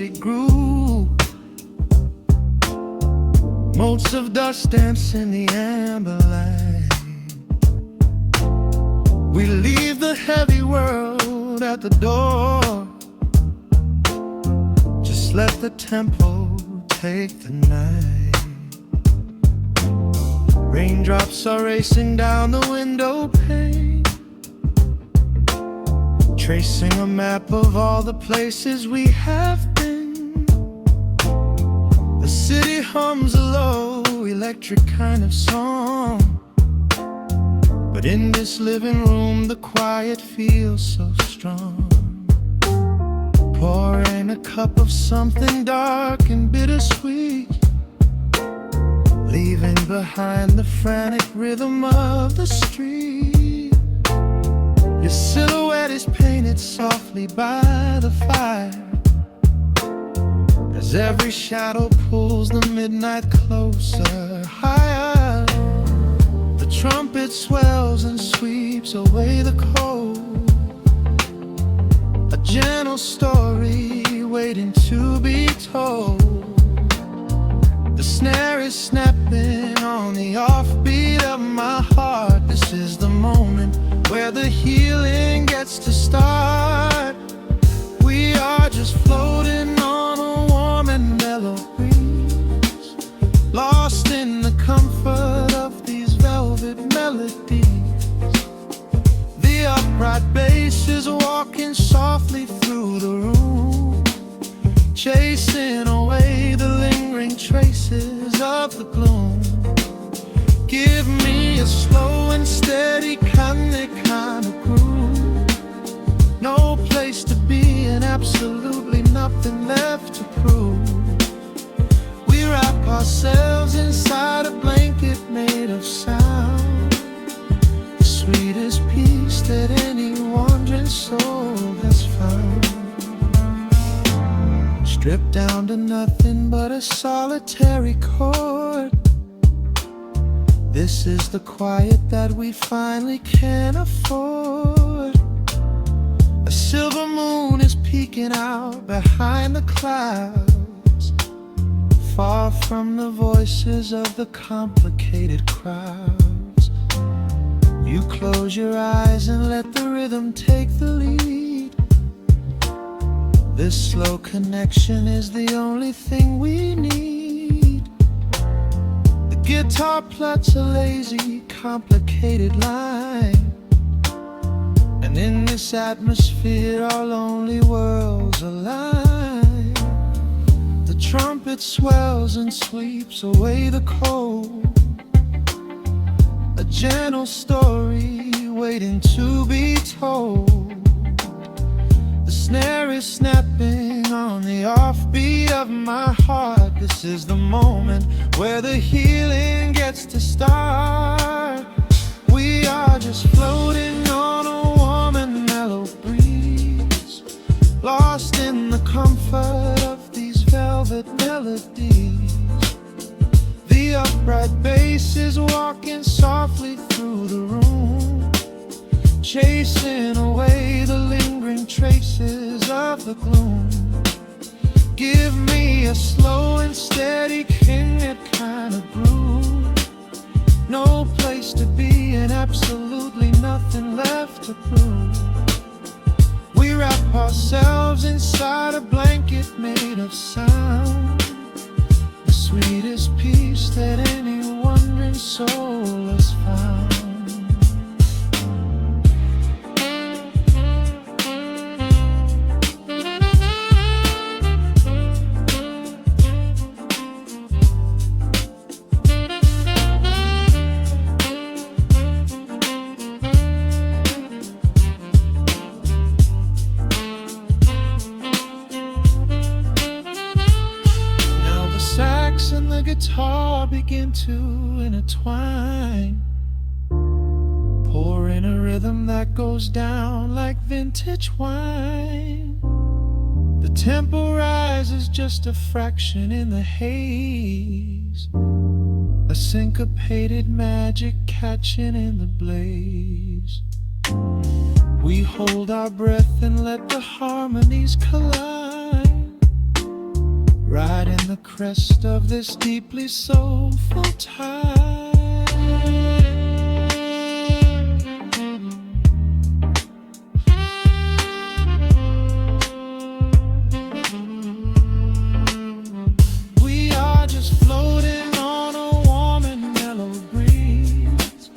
acoustic groove. Motes of dust dance in the amber light. We leave the heavy world at the door. Just let the tempo take the night. Raindrops are racing down the window pane, tracing a map of all the places we have been. The city hums a low, electric kind of song, but in this living room the quiet feels so strong. Pouring a cup of something dark and bittersweet, leaving behind the frantic rhythm of the street. Your silhouette is painted softly by the fire, as every shadow pulls the midnight closer, higher. The trumpet swells and sweeps away the cold, a gentle story waiting to be told. The snare is snapping on the offbeat of my heart. This is the moment where the healing gets to start. We are just floating on a warm and mellow breeze, lost in the comfort of these velvet melodies. The upright bass is walking softly through the room, chasing away the lingering traces of the gloom. Give me a slow and steady kind of groove. No place to be and absolutely nothing left to prove. We wrap ourselves inside a blanket made of sound, the sweetest peace that any wandering soul has found. Stripped down to nothing but a solitary chord. This is the quiet that we finally can afford. A silver moon is peeking out behind the clouds, far from the voices of the complicated crowds. You close your eyes and let the rhythm take the lead. This slow connection is the only thing we need. The guitar plucks a lazy, complicated line, and in this atmosphere our lonely worlds align. The trumpet swells and sweeps away the cold, a gentle story waiting to be told. The snare is snapping on the offbeat of my heart. This is the moment where the healing gets to start. We are just floating on a warm and mellow breeze, lost in the comfort of these velvet melodies. The upright bass is walking softly through the room, chasing away the lingering traces of the gloom. Give me a slow and steady kind of groove. No place to be and absolutely nothing left to prove. We wrap ourselves inside a blanket made of sound, the sweetest peace that any wandering soul has found. And the guitar begin to intertwine, pouring a rhythm that goes down like vintage wine. The tempo rises just a fraction in the haze, a syncopated magic catching in the blaze. We hold our breath and let the harmonies collide, riding the crest of this deeply soulful tide. We are just floating on a warm and mellow breeze,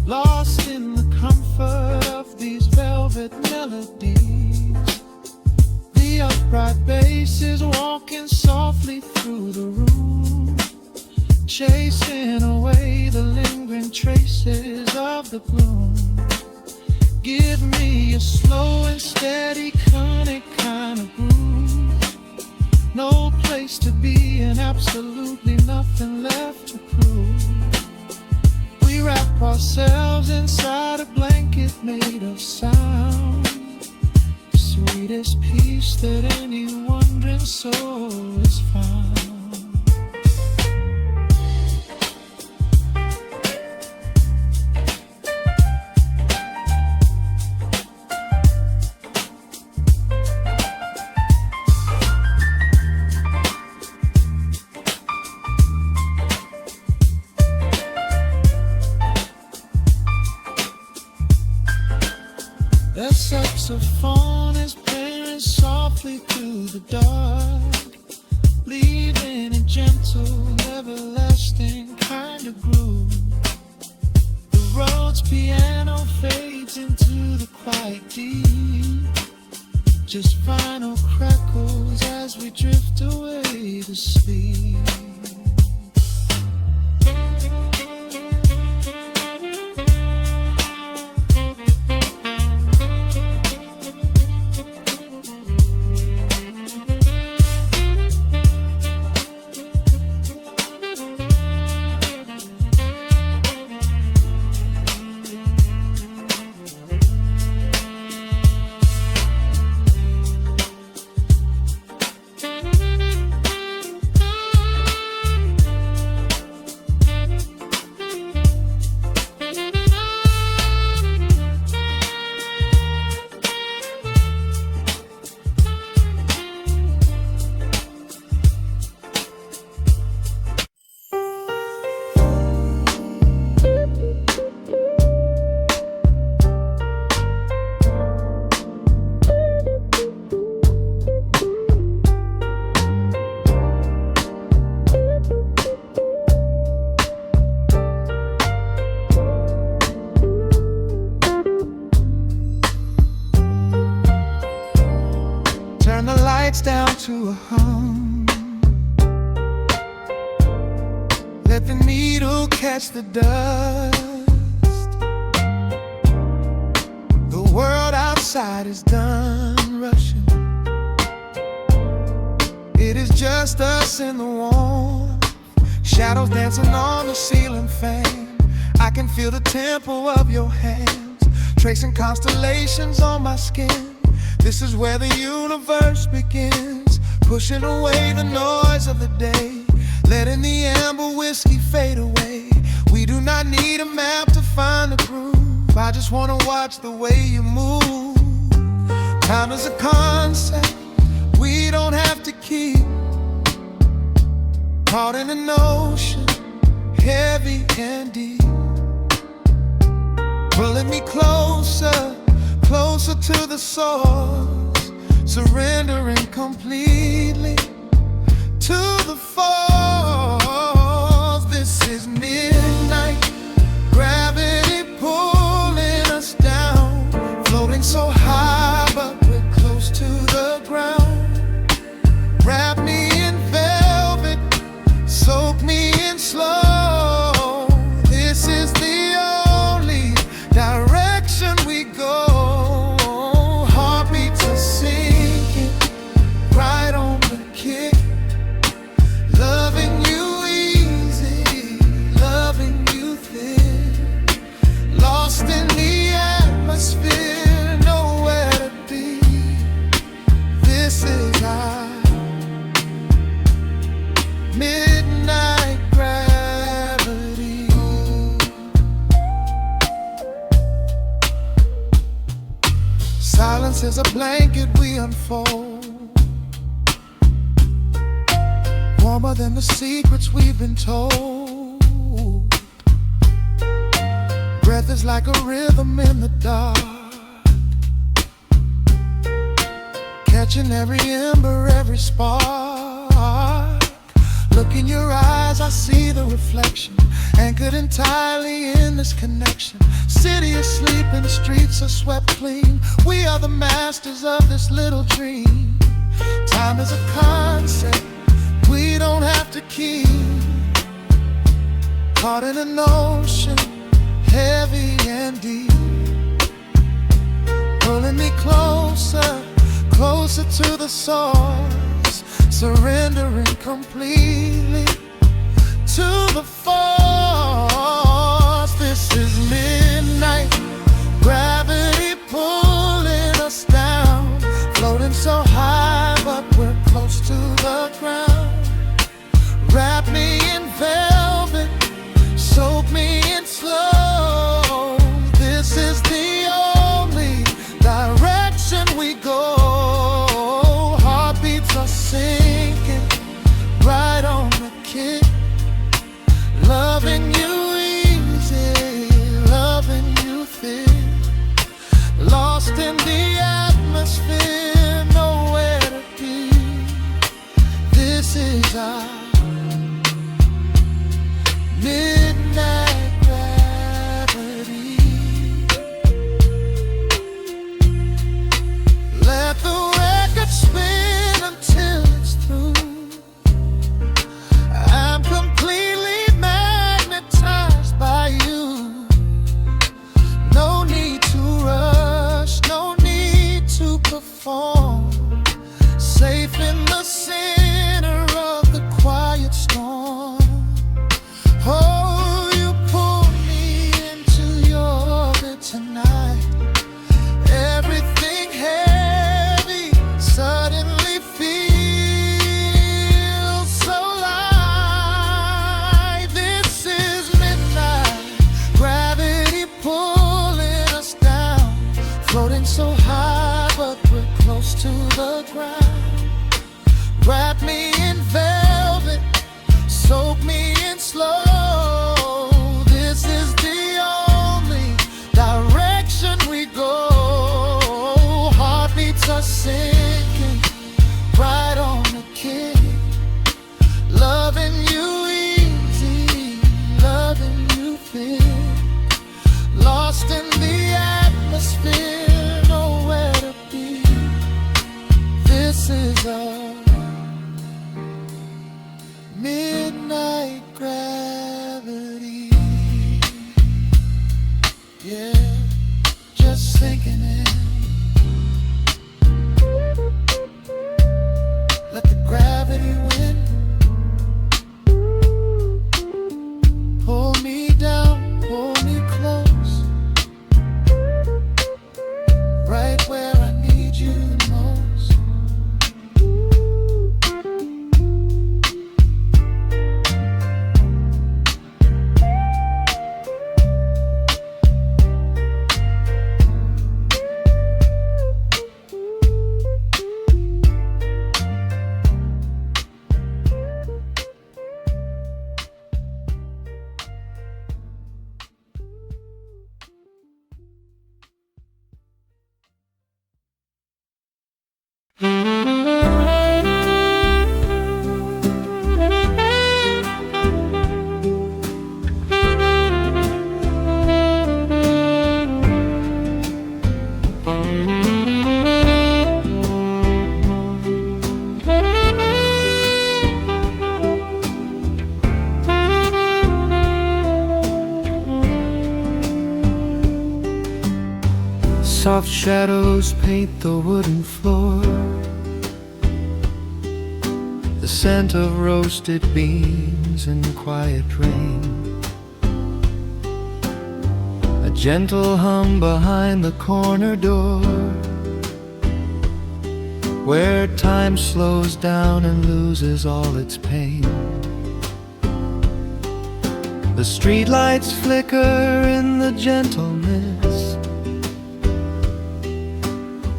lost in the comfort of these velvet melodies. The upright bass is walking softly through the room, chasing away the lingering traces of the gloom. Give me a slow and steady conic kind of groove. No place to be and absolutely nothing left to prove. We wrap ourselves inside a blanket made of sound, sweetest peace that any wandering soul has found. The saxophone is playing softly through the dark, leaving a gentle, everlasting kind of groove. The Rhodes piano fades into the quiet deep, just final crackles as we drift away to sleep. Turn the lights down to a hum, let the needle catch the dust. The world outside is done rushing, it is just us in the warmth, shadows dancing on the ceiling fan. I can feel the tempo of your hands, tracing constellations on my skin. This is where the universe begins, pushing away the noise of the day, letting the amber whiskey fade away. We do not need a map to find the groove, I just wanna watch the way you move. Time is a concept we don't have to keep, caught in an ocean, heavy and deep, pulling me closer, closer to the source, surrendering completely to the force. This is midnight, gravity pulling us down, floating so high but we're close to the ground. Wrap me in velvet, soak me in slow. This is the only direction we go. Heartbeats are sinking, right on the kick. Loving you easy, loving you thick. Lost in the atmosphere, nowhere to be. This is our midnight gravity. Silence is a blanket we unfold, warmer than the secrets we've been told. Breath is like a rhythm in the dark, catching every ember, every spark. Look in your eyes, I see the reflection, anchored entirely in this connection. City asleep and the streets are swept clean. We are the masters of this little dream. Time is a concept we don't have to keep. Caught in an ocean, heavy and deep, pulling me closer, closer to the source, surrendering completely to the force. This is midnight, gravity pulling us down, floating so high but we're close to the ground. Wrap me in velvet, soak me in slow. This is the only direction we go. Heartbeats are sinking right on the kick. Loving you easy, loving you thick. Lost in the atmosphere, nowhere to be. This is our midnight gravity. Let the record spin until it's through. I'm completely magnetized by you. No need to rush, no need to perform. Safe in the center of the quiet storm. Oh, you pull me into your orbit tonight. Everything heavy suddenly feels so light. This is midnight, gravity pulling us down, floating so high but we're close to the ground. Wrap me in velvet, soak me in slow. This is the only direction we go. Heartbeats are sinking right on the kick. Loving you easy, loving you thick. Lost in the atmosphere, nowhere to be. This is a midnight gravity. Yeah, just sinking in. Let the gravity win. Pull me down, pull me close, right where I need you the most. Soft shadows paint the wooden floor. The scent of roasted beans and quiet rain. A gentle hum behind the corner door, where time slows down and loses all its pain. The streetlights flicker in the gentle mist,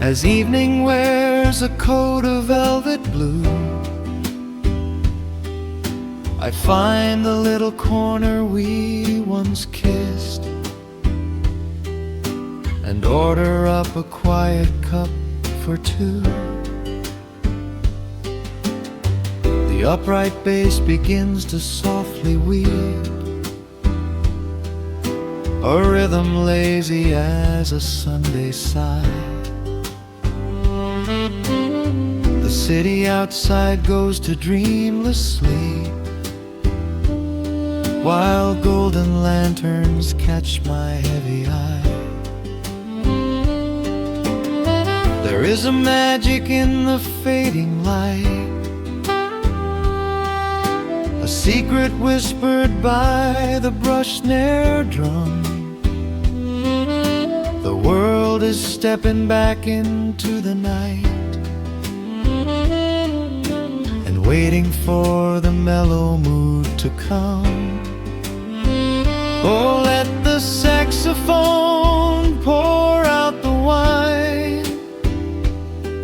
as evening wears a coat of velvet blue. I find the little corner we once kissed and order up a quiet cup for two. The upright bass begins to softly weep, a rhythm lazy as a Sunday sigh. The city outside goes to dreamless sleep, while golden lanterns catch my heavy eye. There is a magic in the fading light, a secret whispered by the brush snare drum. The world is stepping back into the night and waiting for the mellow mood to come. Oh, let the saxophone pour out the wine,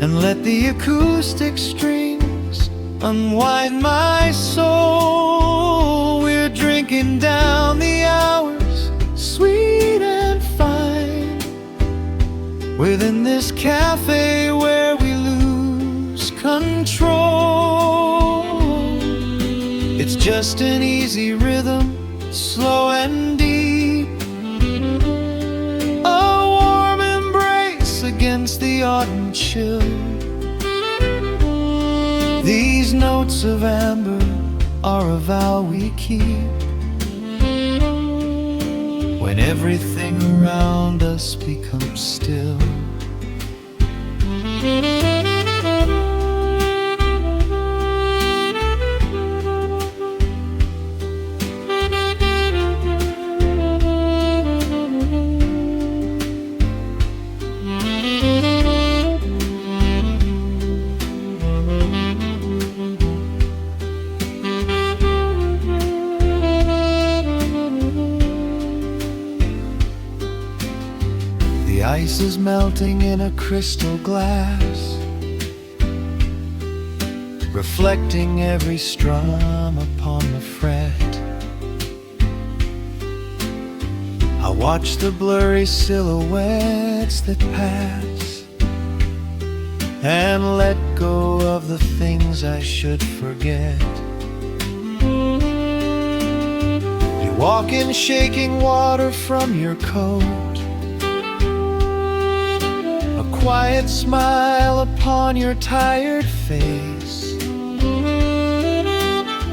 and let the acoustic strings unwind my soul. We're drinking down the hours, sweet and fine, within this cafe where we lose control. It's just an easy rhythm, slow and deep, a warm embrace against the autumn chill. These notes of amber are a vow we keep when everything around us becomes still. The ice is melting in a crystal glass, reflecting every strum upon the fret. I watch the blurry silhouettes that pass and let go of the things I should forget. You walk in shaking water from your coat, quiet smile upon your tired face.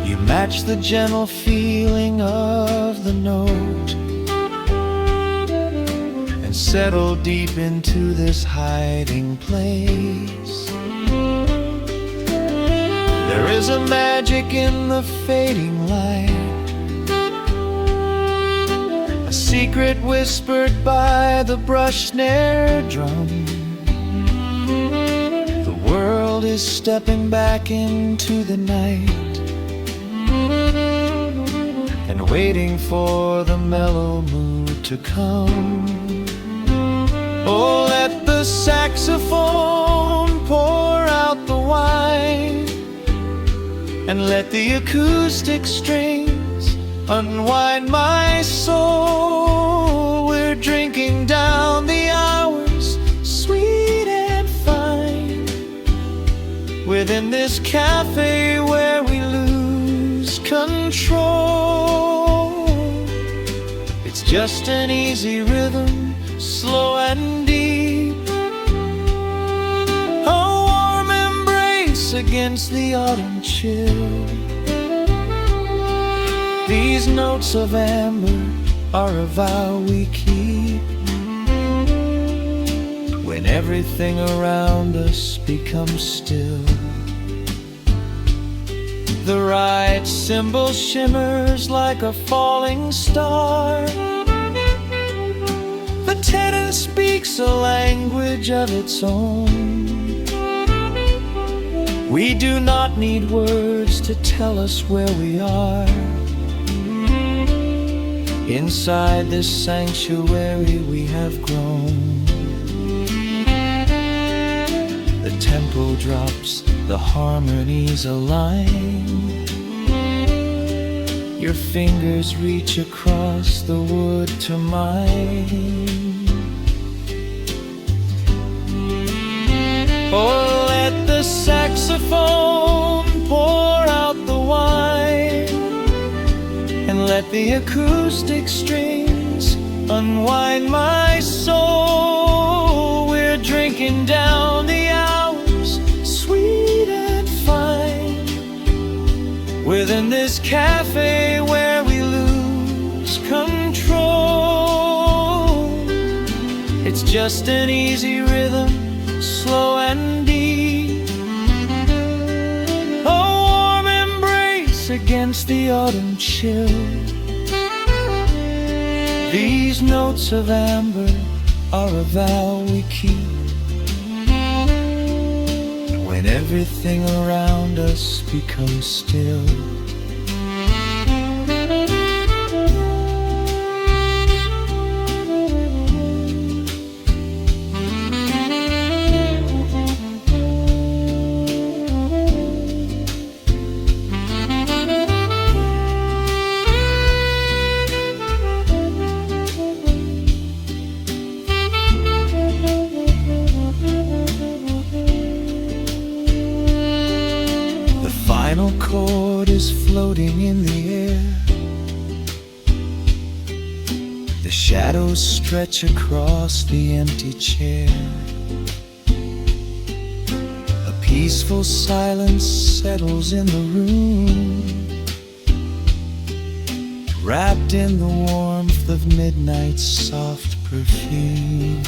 You match the gentle feeling of the note and settle deep into this hiding place. There is a magic in the fading light, a secret whispered by the brush snare drum. The world is stepping back into the night and waiting for the mellow mood to come. Oh, let the saxophone pour out the wine, and let the acoustic strings unwind my soul. We're drinking down the hours, sweet and fine, within this cafe where we lose control. It's just an easy rhythm, slow and deep, a warm embrace against the autumn chill. These notes of amber are a vow we keep when everything around us becomes still. The right cymbal shimmers like a falling star. The tenor speaks a language of its own. We do not need words to tell us where we are. Inside this sanctuary we have grown. The tempo drops, the harmonies align, Your fingers reach across the wood to mine. Oh, let the saxophone pour out the wine, and let the acoustic strings unwind my soul. We're drinking down the hours, sweet and fine, within this cafe where we lose control. It's just an easy rhythm, slow and deep, a warm embrace against the autumn chill. These notes of amber are a vow we keep when everything around us becomes still. The final chord is floating in the air. The shadows stretch across the empty chair. A peaceful silence settles in the room, wrapped in the warmth of midnight's soft perfume.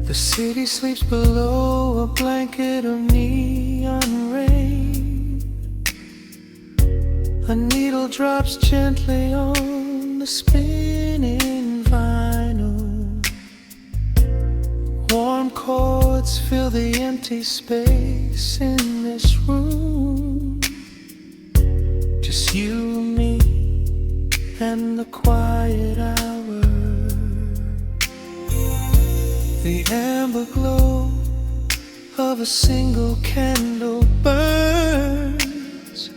The city sleeps below a blanket of neon rain. A needle drops gently on the spinning vinyl. Warm chords fill the empty space in this room. Just you and me and the quiet hour. The amber glow of a single candle burns,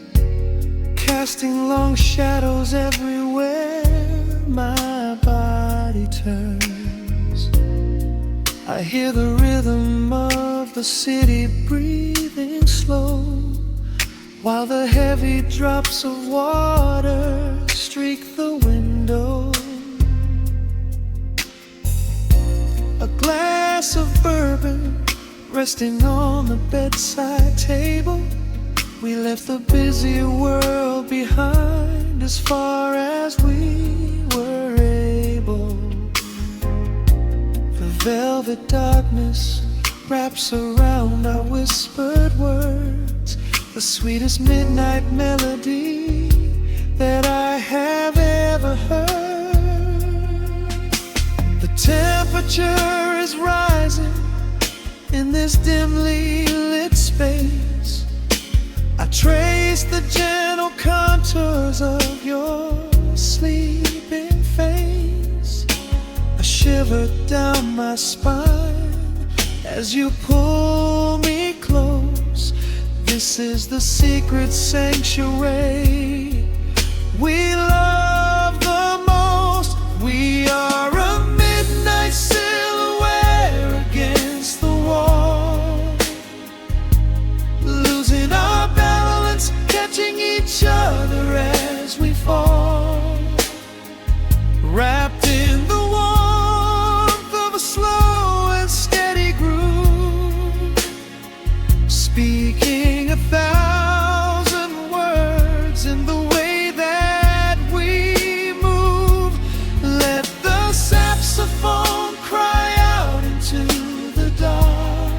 casting long shadows everywhere my body turns. I hear the rhythm of the city breathing slow, while the heavy drops of water streak the window. A glass of bourbon resting on the bedside table. We left the busy world behind as far as we were able. The velvet darkness wraps around our whispered words, the sweetest midnight melody that I have ever heard. The temperature is rising in this dimly lit space. I trace the gentle contours of your sleeping face. A shiver down my spine as you pull me close. This is the secret sanctuary we love the most. We are a midnight silhouette against the wall, losing our balance, catching each other as we fall, wrapped in the warmth of a slow and steady groove, speaking 1,000 words in the way that we move. Let the saxophone cry out into the dark,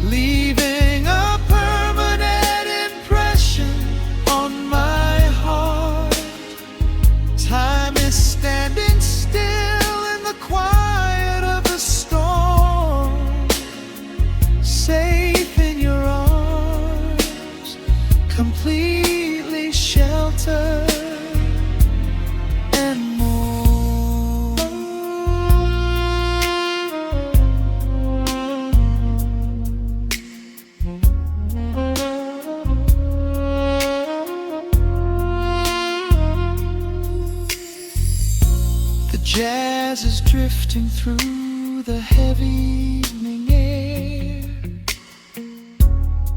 leaving jazz is drifting through the heavy evening air.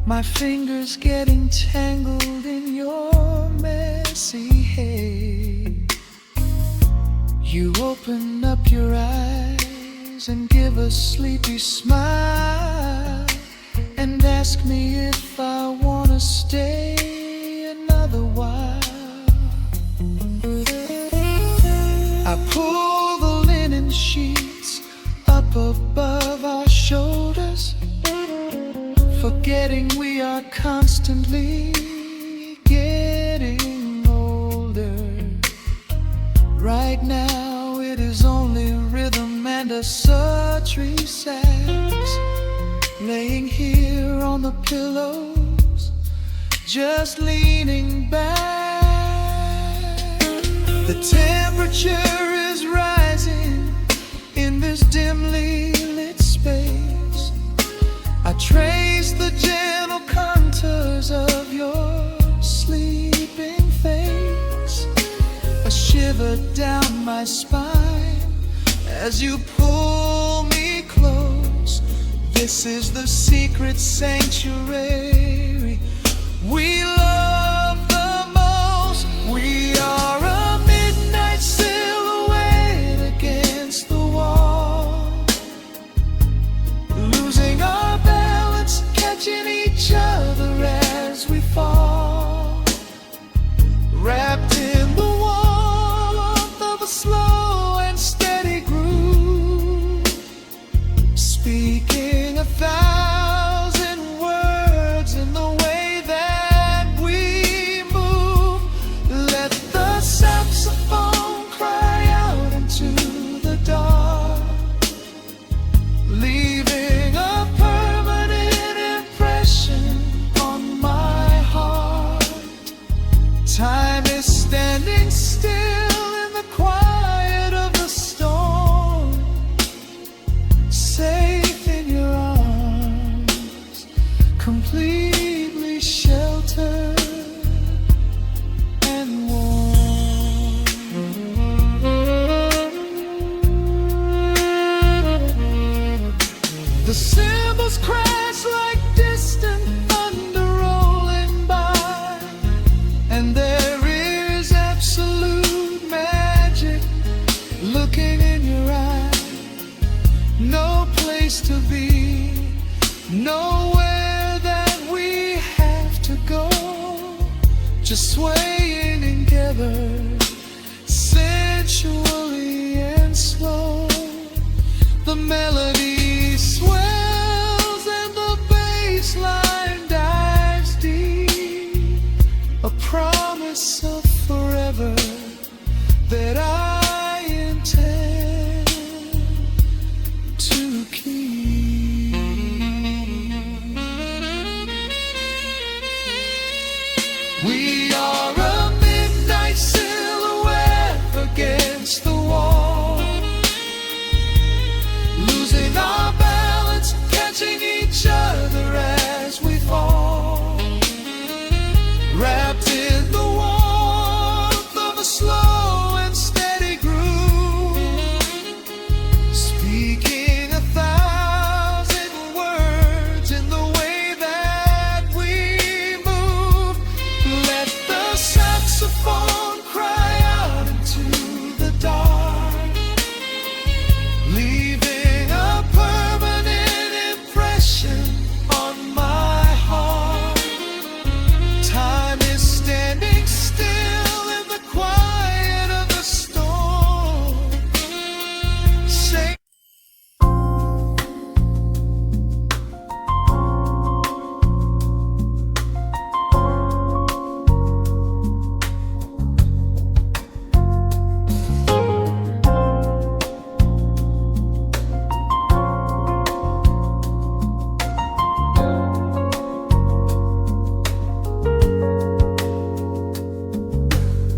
My fingers getting tangled in your messy hair. You open up your eyes and give a sleepy smile and ask me if I wanna stay another while. I pull the linen sheets up above our shoulders, forgetting we are constantly getting older. Right now it is only rhythm and a sultry sax, laying here on the pillows, just leaning back. The temperature is rising in this dimly lit space. I trace the gentle contours of your sleeping face, a shiver down my spine as you pull me close. This is the secret sanctuary we love the most. We are a midnight silhouette against the wall, losing our balance, catching each other as we fall, wrapped in the warmth of a slow and steady groove, speaking 1,000 words in the way that we move. Let the saxophone cry out into the dark, leaving a permanent impression on my heart. Time is standing still in the quiet of the storm, safe in your arms, completely sheltered and warm. The cymbals crash like distant thunder rolling by, and there is absolute magic looking in your eye. No place to be, nowhere that we have to go, just swaying together, sensually and slow. The melody swells and the bass line dives deep, a promise of forever that I intend to keep. We are a midnight silhouette against the wall, losing our balance, catching each other as we fall, wrapped in the warmth of a slow and steady groove, speaking 1,000 words in the way that we move. Let the saxophone cry out into the dark, leaving a permanent impression on my heart. Time is standing still in the quiet of the storm. Say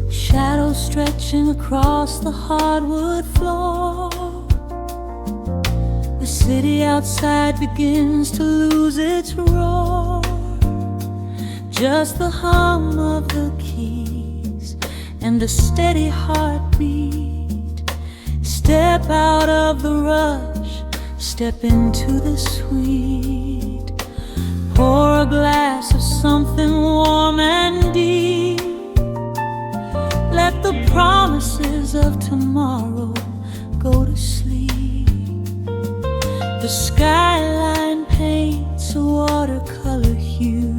shadows stretching across the hardwood floor. The city outside begins to lose its roar. Just the hum of the keys and a steady heartbeat Step out of the rush, step into the sweet. Pour a glass of something warm and deep. Let the promises of tomorrow go to sleep. The skyline paints a watercolor hue,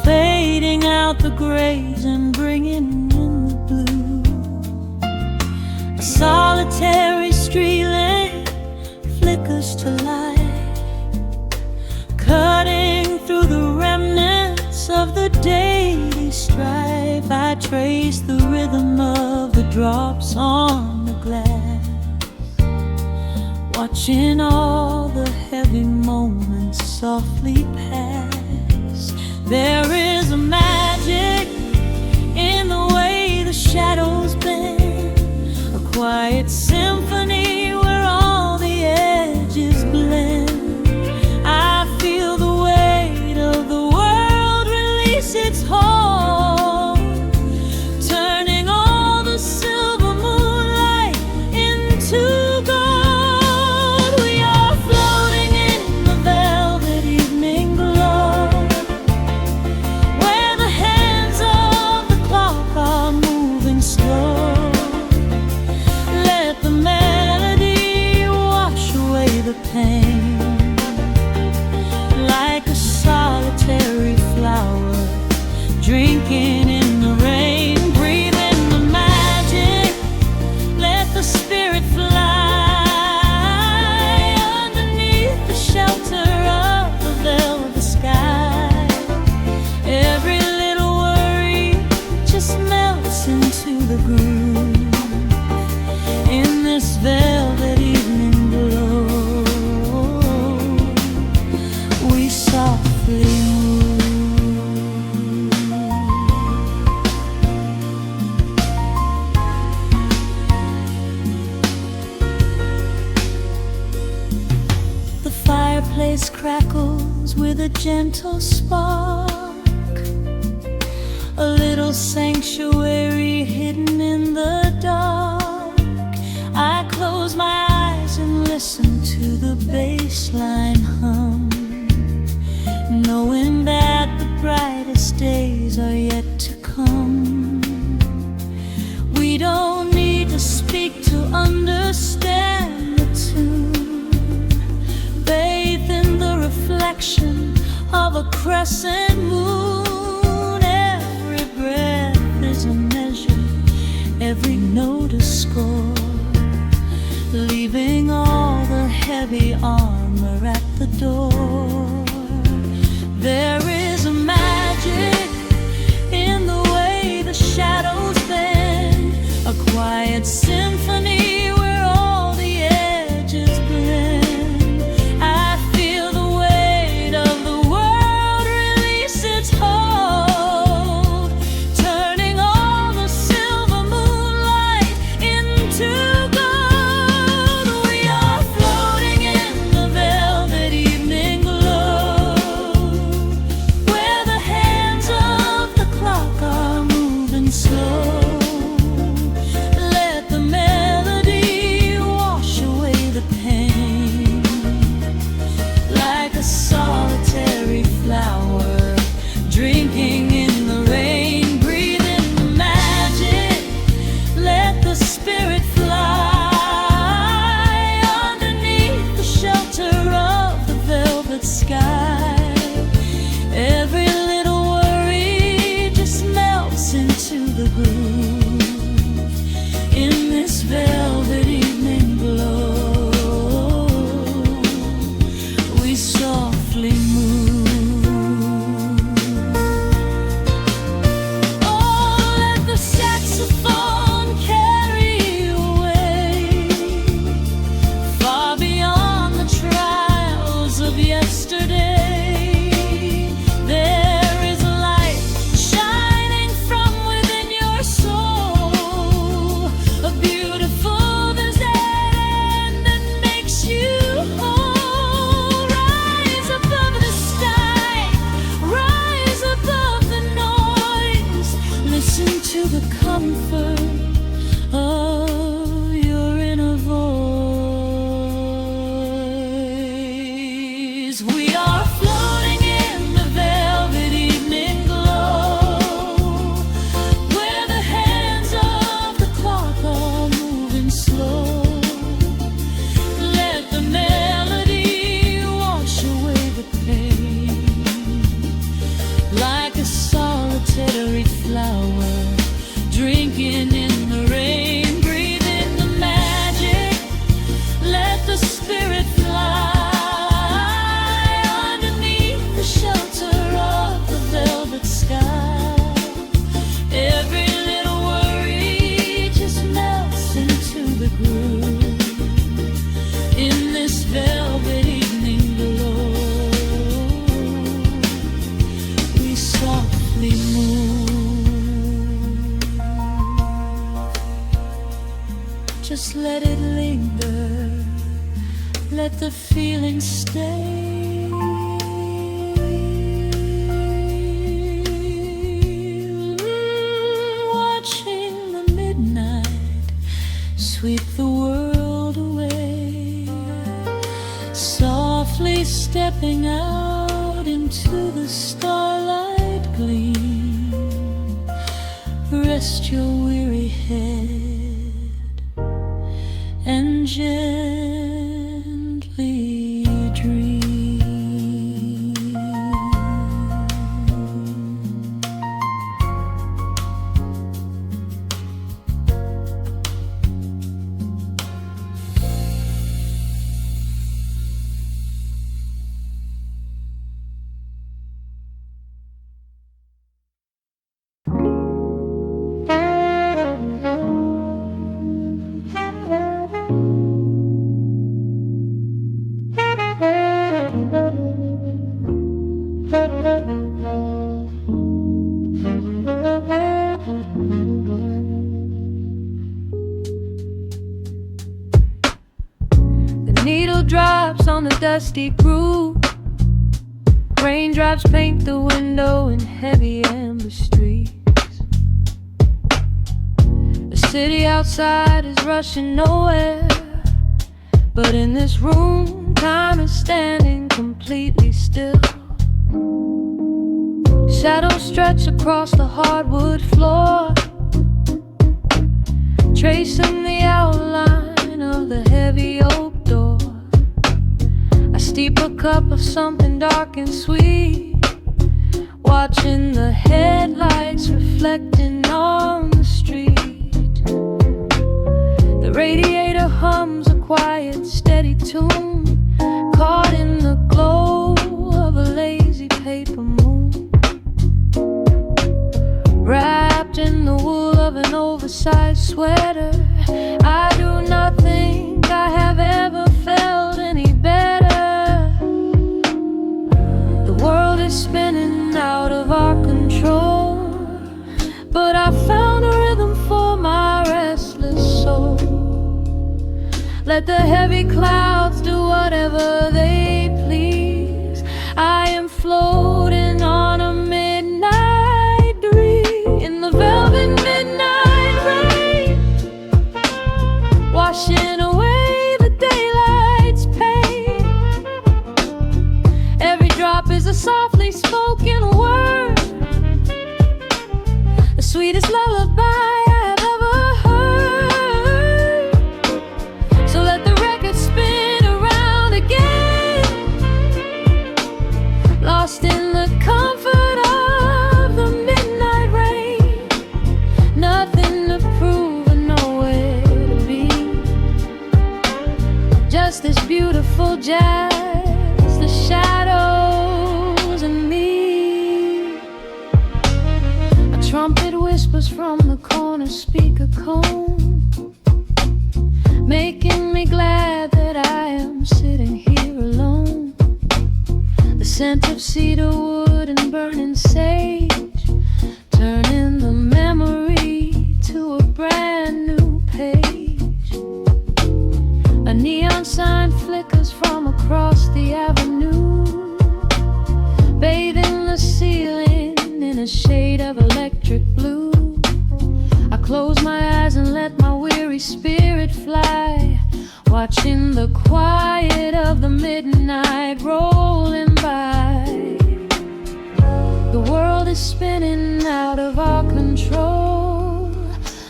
fading out the grays and bringing in the blue. A solitary street lamp flickers to life, cutting through the remnants of the daily strife. I trace the rhythm of the drops on the glass, watching all the heavy moments softly pass. There is a magic in the way the shadows bend, a quiet symphony where all the edges blend. I feel the weight of the world release its hold, turning all the silver moonlight into gold. We are floating in the velvet evening glow, where the hands of the clock are moving slow. Let the melody wash away the pain, like a solitary flower drinking in the rain. Breathe in the magic, let the spirit fly underneath the shelter of the velvet sky. Every little worry just melts into the groove in this velvet evening glow. We softly move. The fireplace crackles with a gentle spark, a little sanctuary hidden in the dark. I close my eyes and listen to the bass line hum, knowing that the brightest days are yet to come. We don't need to speak to understand the tune. Bathe in the reflection of a crescent moon. Every breath is a measure, every note a score, leaving all the heavy armor at the door. There is a magic in the way the shadows bend, a quiet symphony where all the edges blend. I feel the weight of the world release its hold, turning all the silver moonlight into gold. We are floating in the velvet evening glow, let it linger, let the feeling stay. Watching the midnight sweep the world away, softly stepping out into the starlight gleam. Rest your weary head and gently dream. The needle drops on the dusty groove. Raindrops paint the window in heavy amber streets. The city outside is rushing nowhere, but in this room, time is standing completely still. Shadows stretch across the hardwood floor, tracing the outline of the heavy oak door. I steep a cup of something dark and sweet, watching the headlights reflecting on the street. The radiator hums a quiet, steady tune, caught in the glow of a lazy paper moon. Wrapped in the wool of an oversized sweater, I do not think I have ever felt any better. The world is spinning out of our control, but I found a rhythm for my restless soul. Let the heavy clouds do whatever they please. I am floating on a midnight breeze in the velvet midnight rain, washing away the daylight's pain. Every drop is a softly spoken word, the sweetest lullaby I have ever heard. So let the record spin around again, lost in the comfort of the midnight rain. Nothing to prove and nowhere to be, just this beautiful jazz, the shadows and me. A trumpet whispers from the corner speaker cone, making me glad that I am sitting here alone. The scent of cedar wood and burning sage, turning the memory to a brand new page. A neon sign flickers from across the avenue, bathing the ceiling in a shade of electric blue. I close my eyes and let my weary spirit fly, watching the quiet of the midnight rolling by. The world is spinning out of our control,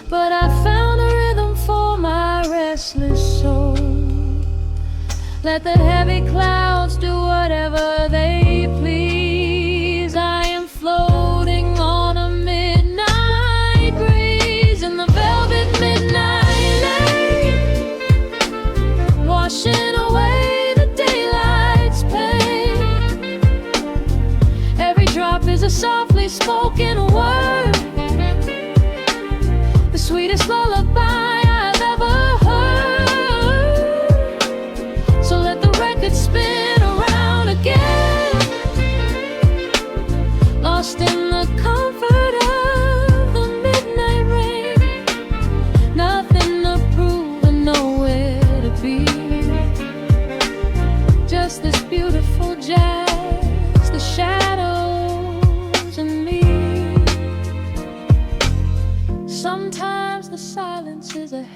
but I found a rhythm for my restless soul. Let the heavy clouds do whatever they please. I am floating on a midnight breeze in the velvet midnight lane, washing away the daylight's pain. Every drop is a softly spoken word, the sweetest lullaby I've ever heard. So let the record spin around again, lost in the comfort of the midnight rain. Nothing to prove and no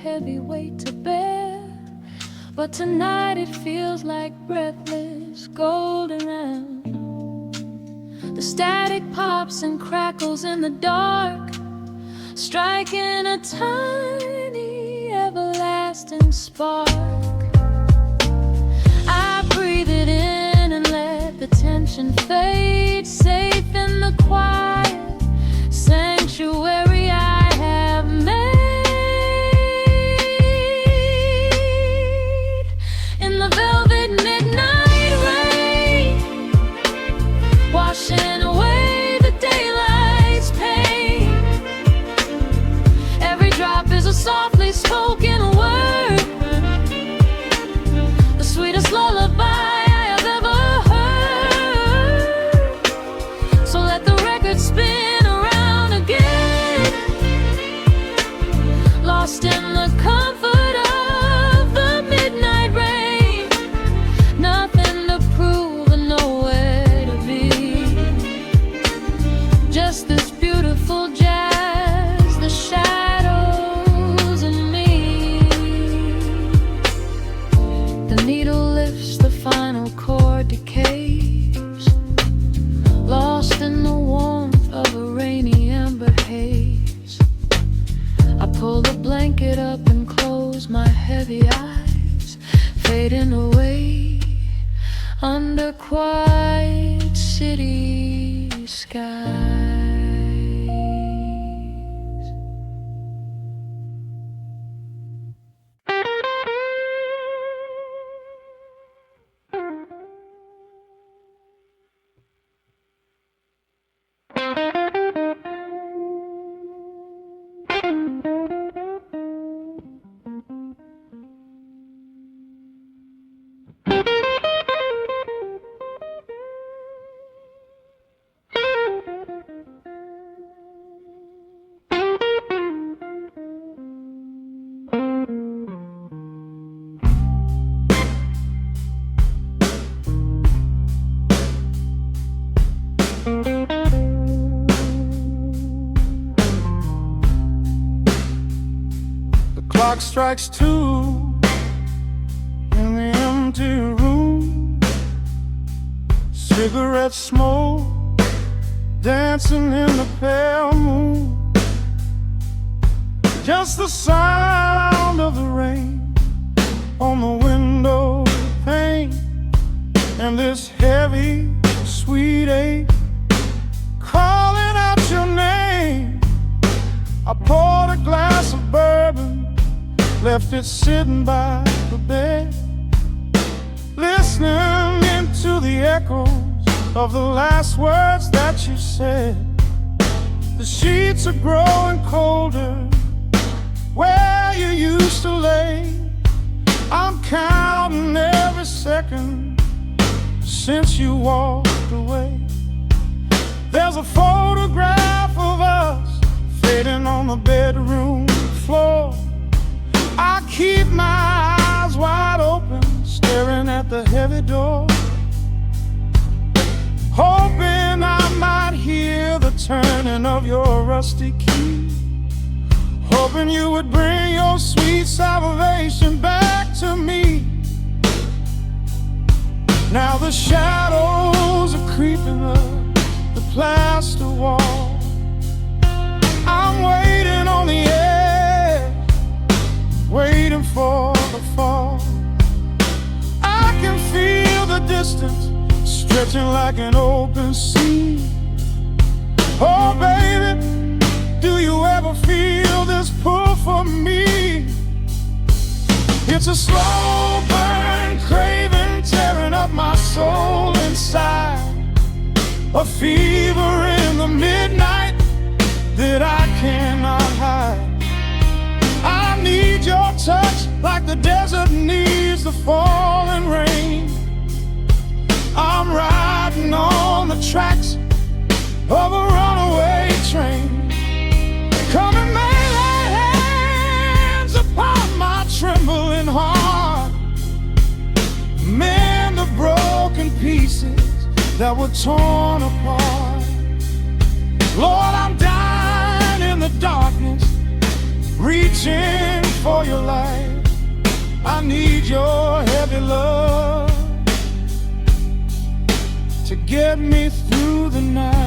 heavy weight to bear. But tonight it feels like breathless golden round. The static pops and crackles in the dark, striking a tiny everlasting spark. I breathe it in and let the tension fade, safe in the quiet sanctuary I have made. In the velvet midnight rain, washing away the daylight's pain. Every drop is a softly spoken word, the sweetest lullaby I have ever heard. So let the record spin around again, lost in the comfort of the midnight rain. Nothing to prove and nowhere to be, just this beautiful jazz, the shadows and me. The needle lifts, the final chord decays, lost in the warmth of a rainy amber haze. I pull the blanket up and close my heavy eyes, fading away under quiet city skies. The clock strikes 2 in the empty room. Cigarette smoke dancing in the pale moon. Just the sound of the rain on the window pane, and this heavy, sweet ache calling out your name. I poured a glass of bourbon, left it sitting by the bed, listening into the echoes of the last words that you said. The sheets are growing colder where you used to lay. I'm counting every second since you walked away. There's a photograph of us fading on the bedroom floor. I keep my eyes wide open, staring at the heavy door, hoping I might hear the turning of your rusty key, hoping you would bring your sweet salvation back to me. Now the shadows are creeping up the plaster wall. I'm waiting on the edge, waiting for the fall. I can feel the distance stretching like an open sea. Oh baby, do you ever feel this pull for me? It's a slow burn craving tearing up my soul inside, a fever in the midnight that I cannot hide. I need your touch like the desert needs the falling rain. I'm riding on the tracks of a runaway train. Come and lay hands upon my trembling heart, mend the broken pieces that were torn apart. Lord, I'm dying in the darkness, reaching for your light. I need your heavy love to get me through the night.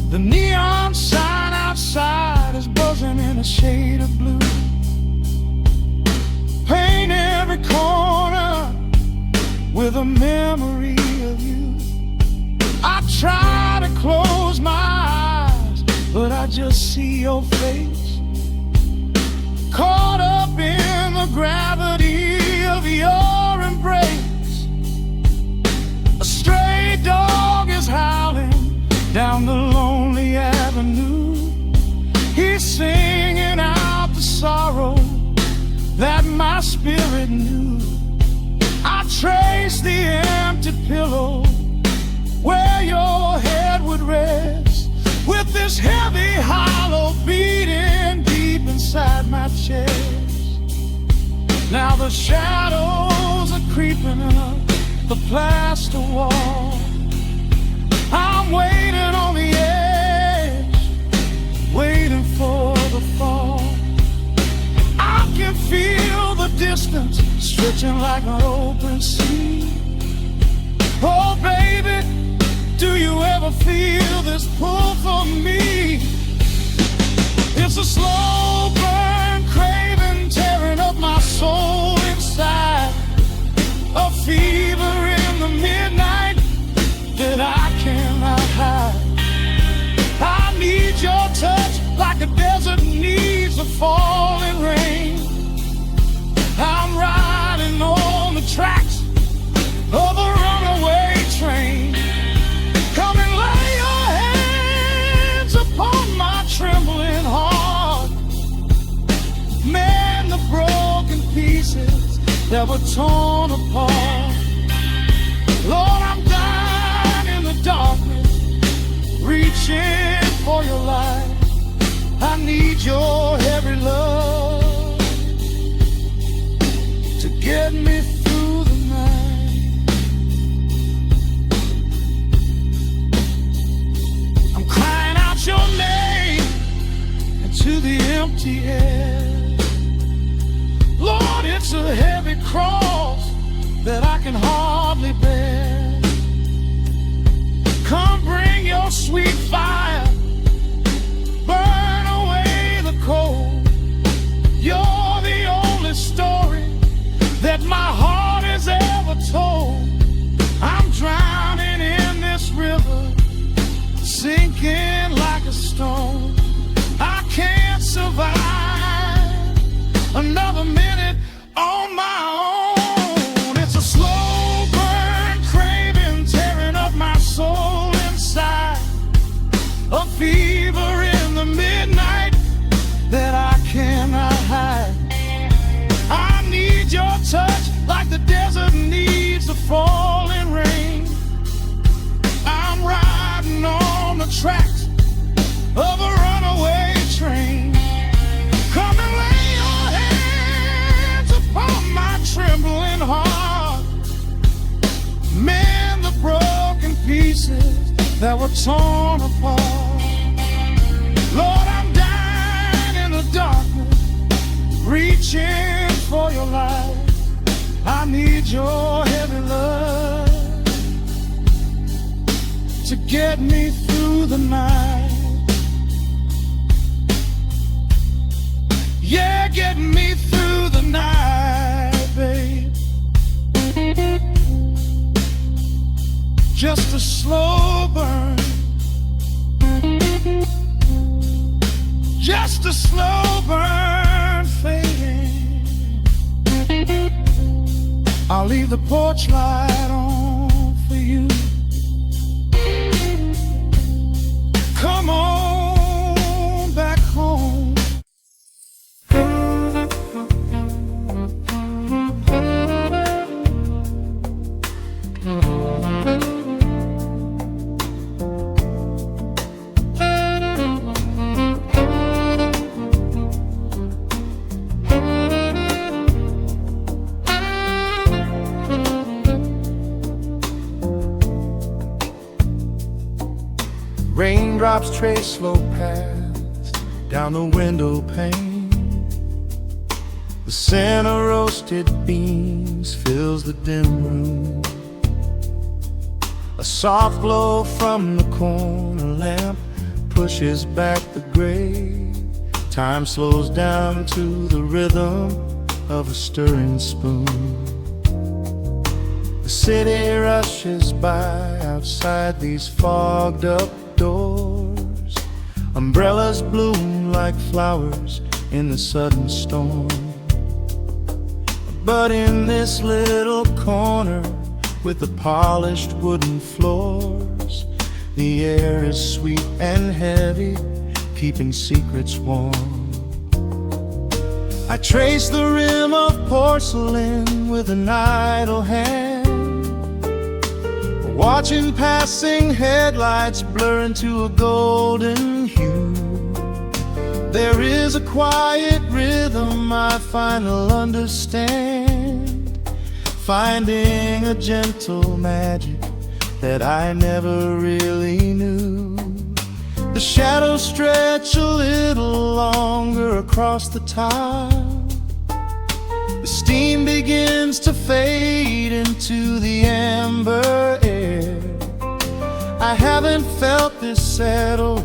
The neon sign outside is buzzing in a shade of blue. Paint every corner with a memory of you. I try to close my eyes, but I just see your face, caught up in the gravity of your embrace. A stray dog is howling down the lonely avenue. He's singing out the sorrow that my spirit knew. I trace the empty pillow where your head would rest, with this heavy hollow beating deep inside my chest. Now the shadows are creeping up the plaster wall. I'm waiting on the edge, waiting for the fall. I can feel the distance stretching like an open sea. Oh baby, do you ever feel this pull for me? It's a slow burn craving tearing up my soul inside, a fever in the midnight that I cannot hide. I need your touch like a desert needs a falling rain. I'm riding on the tracks of a runaway train. Come and lay your hands upon my trembling heart. Mend the broken pieces that were torn apart. Lord, I'm dying in the darkness, reaching for your light. I need your heavy love to get me through the night. I'm crying out your name into the empty air. Lord, it's a heavy cross that I can hardly bear. Come bring your sweet fire, burn away the cold. You're the only story that my heart has ever told. I'm drowning in this river, sinking like a stone. I can't survive another minute on my own. It's a slow burn craving tearing up my soul inside, a fever in the midnight that I cannot hide. I need your touch like the desert needs the falling rain. I'm riding on the tracks of a runaway train. Come and lay your hands upon my trembling heart. Mend the broken pieces that were torn apart. Lord, I'm dying in the darkness, reaching for your light. I need your heavy love to get me through the night. Yeah, get me through the night, babe. Just a slow burn, just a slow burn fading. I'll leave the porch light on for you. Come on back home. Raindrops trace slow paths down the window pane. The scent of roasted beans fills the dim room. A soft glow from the corner lamp pushes back the gray. Time slows down to the rhythm of a stirring spoon. The city rushes by outside these fogged up doors. Umbrellas bloom like flowers in the sudden storm. But in this little corner with the polished wooden floors, the air is sweet and heavy, keeping secrets warm. I trace the rim of porcelain with an idle hand, watching passing headlights blur into a golden hue. There is a quiet rhythm I finally understand, finding a gentle magic that I never really knew. The shadows stretch a little longer across the tile. The steam begins to fade into the amber air. I haven't felt this settle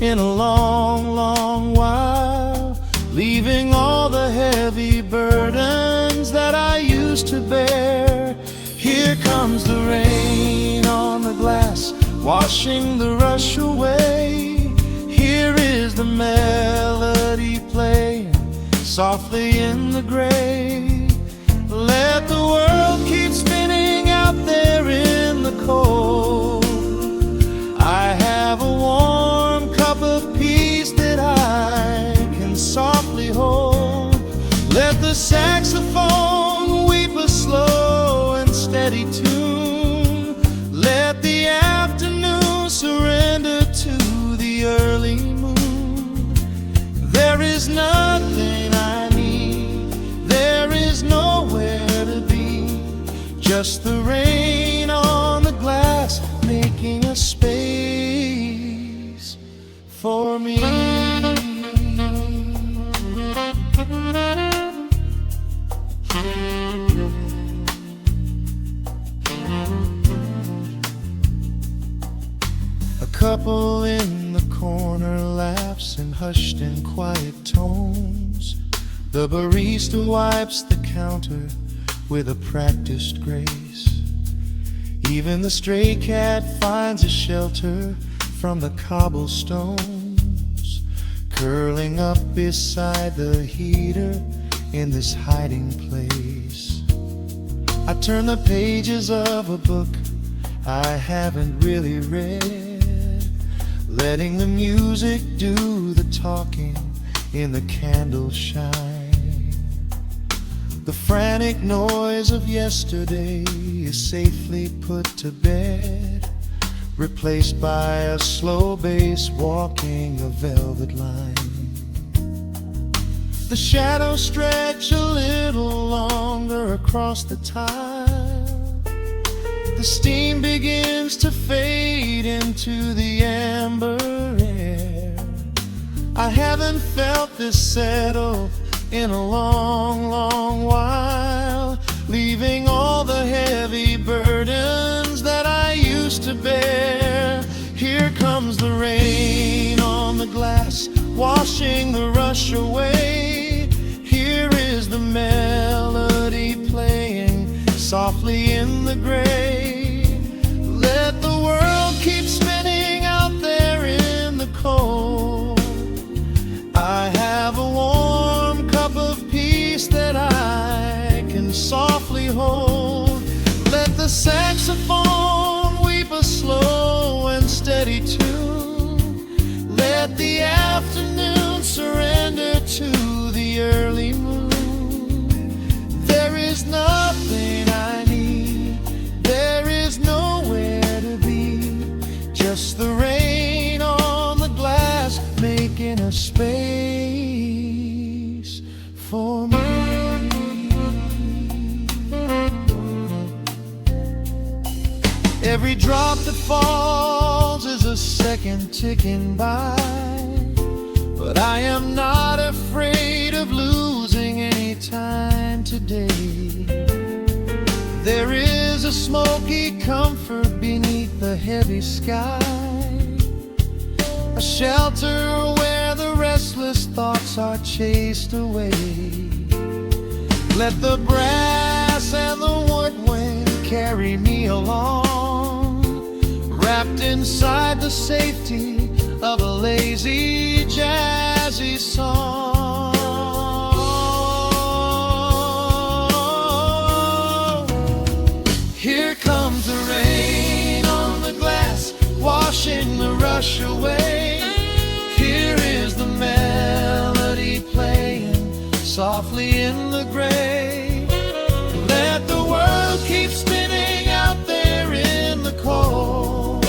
in a long, long while, leaving all the heavy burdens that I used to bear. Here comes the rain on the glass, washing the rush away. Here is the melody playing softly in the gray. Let the world keep spinning out there in the cold. I have a warm cup of peace that I can softly hold. Let the saxophone weep a slow and steady tune. Let the afternoon surrender to the early moon. There is nothing I need, there is nowhere to be, just the rain on the glass making a space for me. A couple in the corner laughs in hushed and quiet tones. The barista wipes the counter with a practiced grace. Even the stray cat finds a shelter from the cobblestones, curling up beside the heater in this hiding place. I turn the pages of a book I haven't really read, letting the music do the talking in the candle shine. The frantic noise of yesterday is safely put to bed, replaced by a slow bass walking a velvet line. The shadows stretch a little longer across the tile. The steam begins to fade into the amber air. I haven't felt this settle in a long, long while, leaving all the heavy burdens that I used to bear. Here comes the rain on the glass, washing the rush away. Here is the melody playing softly in the gray. Let the world keep spinning out there in the cold. I have a warm cup of peace that I can softly hold. Let the saxophone weep a slow and steady tune. Let the afternoon surrender to the early moon. There is nothing I need, there is nowhere to be, just the rain on the glass making a space for me. Every drop that falls falls is a second ticking by, but I am not afraid of losing any time today. There is a smoky comfort beneath the heavy sky, a shelter where the restless thoughts are chased away. Let the brass and the woodwind carry me along, wrapped inside the safety of a lazy, jazzy song. Here comes the rain on the glass, washing the rush away. Here is the melody playing softly in the gray. Let the world keep spinning out there in the cold.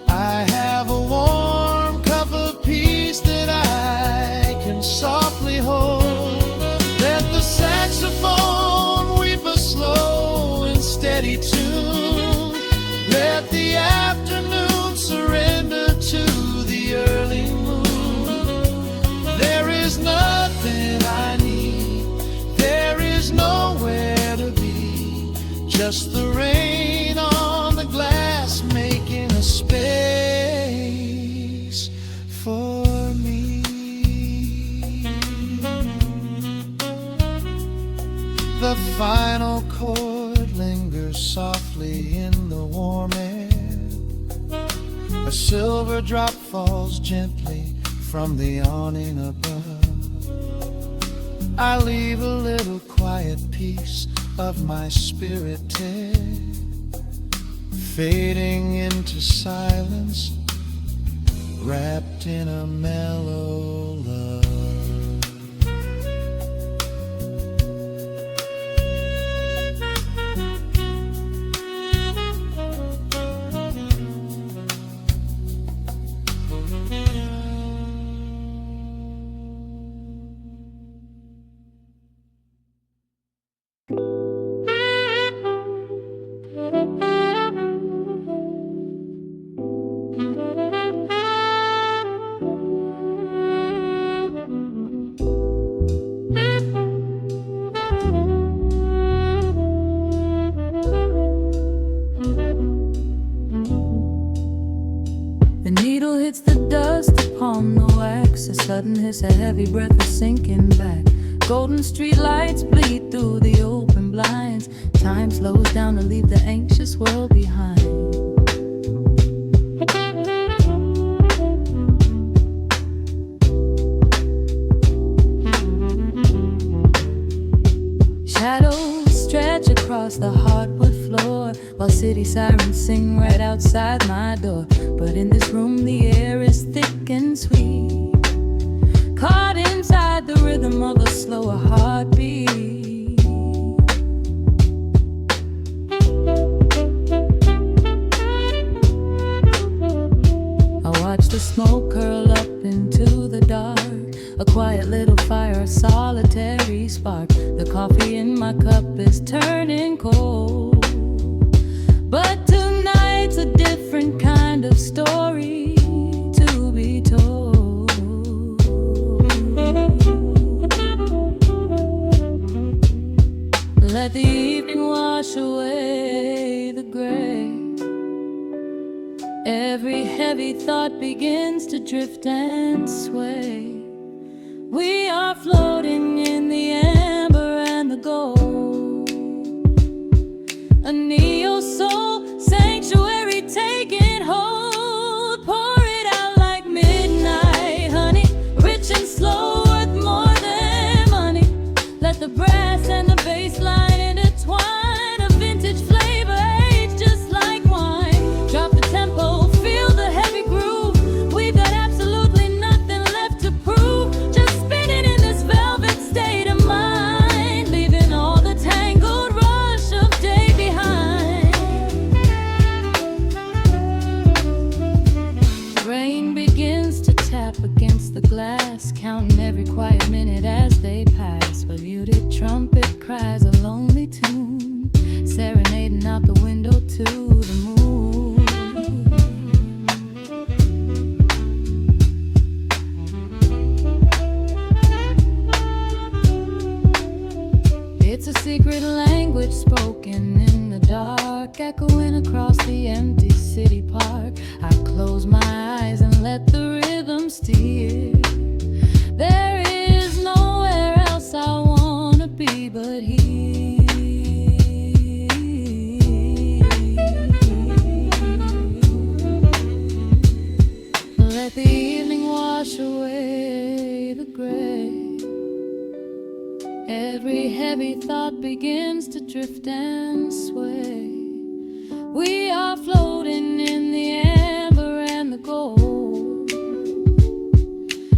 I have a warm cup of peace that I can softly hold. Let the saxophone weep a slow and steady tune. Let the afternoon surrender to the early moon. There is nothing I need, there is nowhere to be, just the rain on the glass making a space for me. The final chord lingers softly in the warm air. A silver drop falls gently from the awning above. I leave a little quiet piece of my spirit tear, fading into silence, wrapped in a mellow love. The needle hits the dust upon the wax. A sudden hiss, a heavy breath is sinking back. Golden street lights bleed through the open blinds. Time slows down to leave the anxious world behind. Shadows stretch across the hardwood floor, while city sirens sing right outside my door. But in this room the air is thick and sweet, caught inside the rhythm of a slower heartbeat. I watch the smoke curl up into the dark, a quiet little fire, a solitary spark. The coffee in my cup is turning cold, but tonight's a different kind of story to be told. Let the evening wash away the gray. Every heavy thought begins to drift and sway. We are floating in the amber and the gold, a neo-soul sanctuary taking hold. Pour it out like midnight honey, rich and slow, worth more than money. Let the brass and the bass line intertwine, a vintage flavor aged just like wine. Drop the tempo, feel the heavy groove. We've got absolutely nothing left to prove, just spinning in this velvet state of mind, leaving all the tangled rush of day behind. echoing across the empty city park. I close my eyes and let the rhythm steer. There is nowhere else I wanna be but here. Let the evening wash away the gray. Every heavy thought begins to drift and sway. We are floating in the amber and the gold,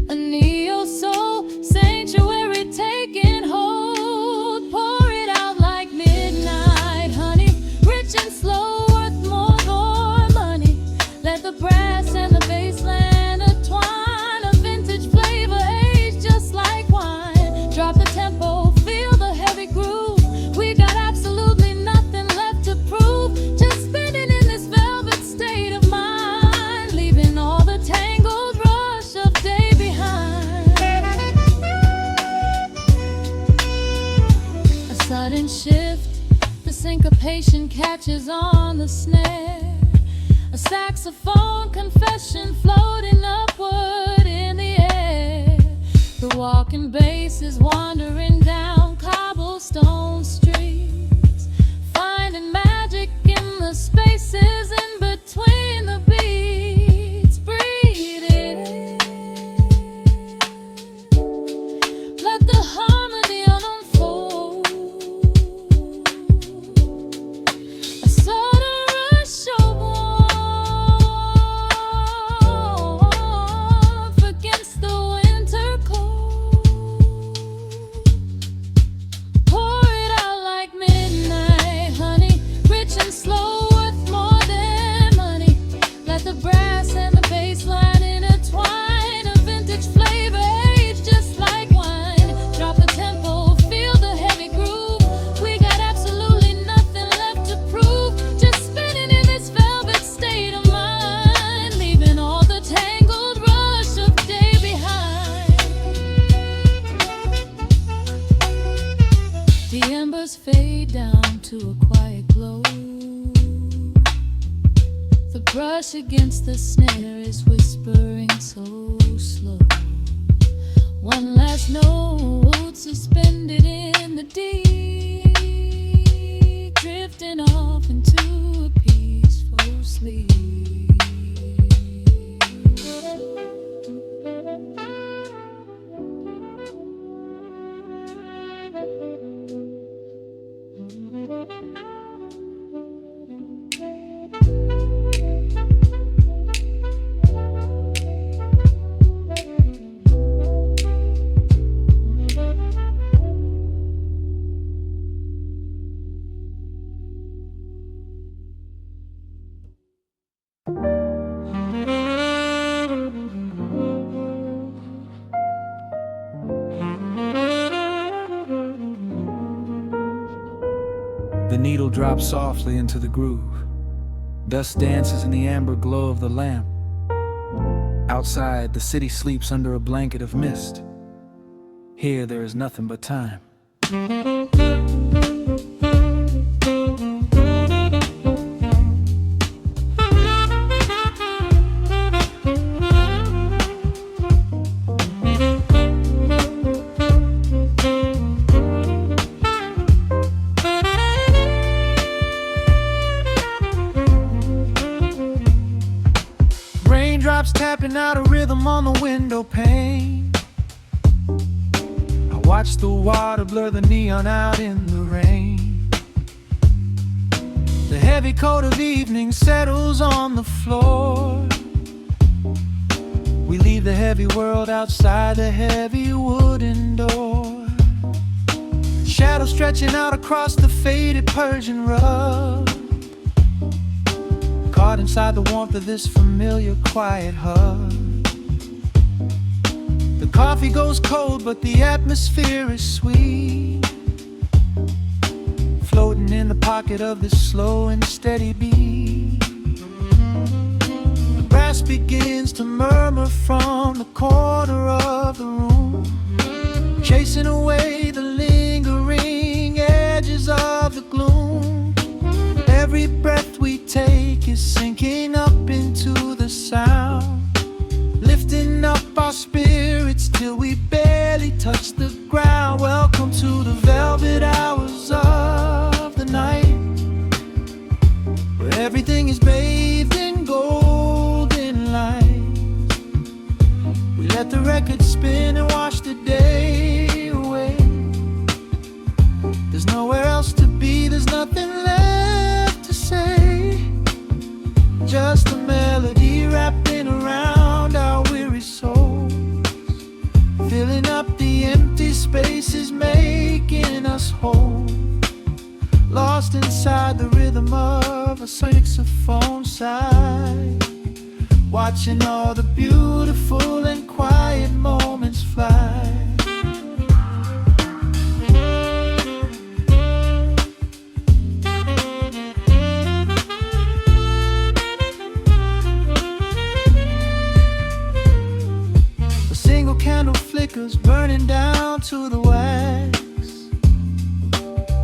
a neo-soul sanctuary taking hold. Pour it out like midnight honey, rich and slow, worth more than money. Let the brass and the bass land entwine, a vintage flavor aged just like wine. Drop the tempo, feel the heavy groove. We got absolutely nothing left to prove, just spinning in this velvet state of mind, leaving all the tangled rush of day behind. A sudden shift, the syncopation catches on the snare. A saxophone confession floating upward in the air. The walking bass is wandering down cobblestone streets, finding magic in the spaces in between the beats. Breathe it in, let the harmony unfold. A sudden rush of warmth against the winter cold. Pour it out like midnight honey, rich and slow, worth more than money. Let the brass and the bass line intertwine, a vintage flavor aged just like wine. Drop the tempo, feel the heavy groove. We got absolutely nothing left to prove, just spinning in this velvet state of mind, leaving all the tangled rush of day behind. The embers fade down to a quiet glow. The brush against the snare is whispering so slow. One last note suspended in the deep, drifting off into a peaceful sleep. The needle drops softly into the groove. Dust dances in the amber glow of the lamp. Outside, the city sleeps under a blanket of mist. Here, there is nothing but time. Raindrops tapping out a rhythm on the window pane. I watch the water blur the neon out in the rain. The heavy coat of evening settles on the floor. We leave the heavy world outside the heavy wooden door. Shadows stretching out across the faded Persian rug, caught inside the warmth of this familiar quiet hug. The coffee goes cold, but the atmosphere is sweet, floating in the pocket of this slow and steady beat. The brass begins to murmur from the corner of the room, chasing away the lingering edges of the gloom. Every breath we take is sinking up into the sound, lifting up our spirits till we barely touch the ground. Welcome to the velvet hours of the night, where everything is bathed in golden light. We let the record spin and wash the day away. There's nowhere else to be, there's nothing left to say. Just a melody wrapping around our weary souls, filling up the empty spaces, making us whole. Lost inside the rhythm of a saxophone sigh, watching all the beautiful and quiet moments fly. A single candle flickers, burning down to the wax.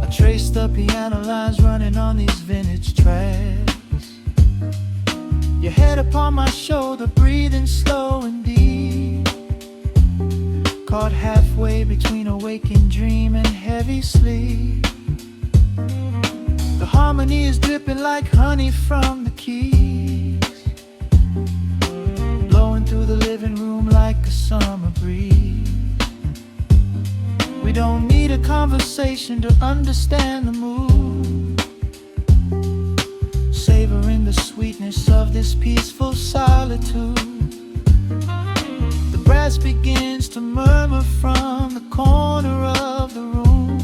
I trace the piano lines running on these vintage tracks. Your head upon my shoulder, breathing slow and deep, caught halfway between a waking dream and heavy sleep. The harmony is dripping like honey from the keys, blowing through the living room like a summer breeze. We don't need a conversation to understand the mood, savoring the sweetness of this peaceful solitude. The brass begins to murmur from the corner of the room,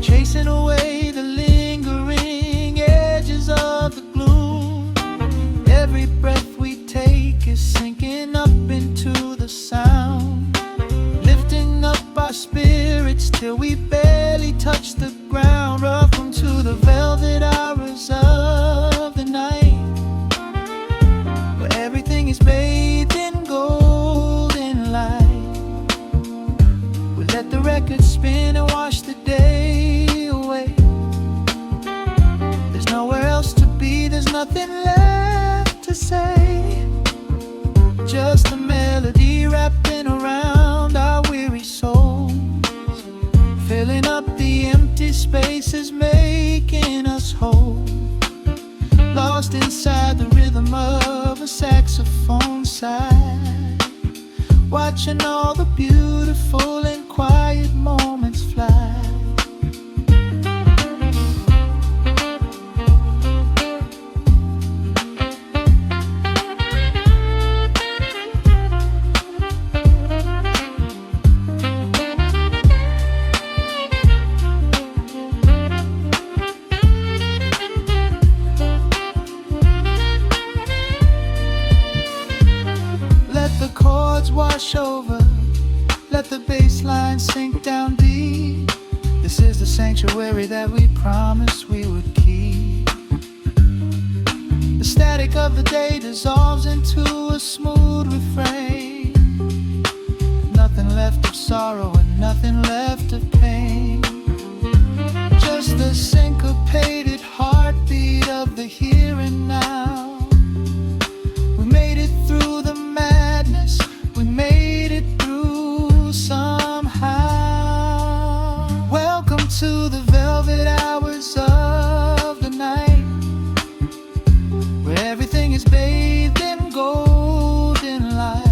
chasing away the lingering edges of the gloom. Every breath we take is sinking up into the sound, lifting up our spirits till we barely touch the ground. Welcome to the velvet hours of the night, where everything is bathed in golden light. We let the record spin and wash the day away. There's nowhere else to be, there's nothing left to say. Just a melody wrapping around our weary souls, filling up the empty spaces, making us whole. Lost inside the rhythm of a saxophone sigh, watching all the beautiful and quiet moments fly. Wash over, let the bass line sink down deep. This is the sanctuary that we promised we would keep. The static of the day dissolves into a smooth refrain. Nothing left of sorrow and nothing left of pain, just the syncopated heartbeat of the here and now. We made it through the madness, we made it through somehow. Welcome to the velvet hours of the night, where everything is bathed in golden light.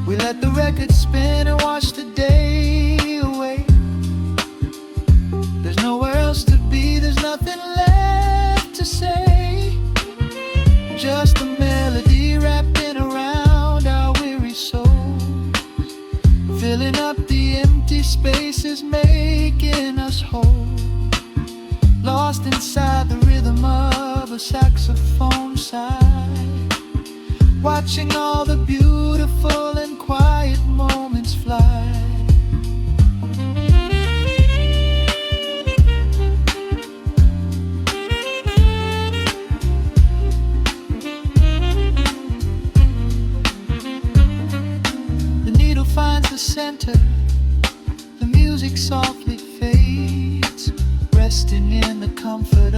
We let the record spin and wash the day away. There's nowhere else to be, there's nothing left to say. Just a melody wrapping around our weary souls, filling up the empty spaces, making us whole. Lost inside the rhythm of a saxophone sigh, watching all the beautiful and quiet moments fly. Finds the center, the music softly fades, resting in the comfort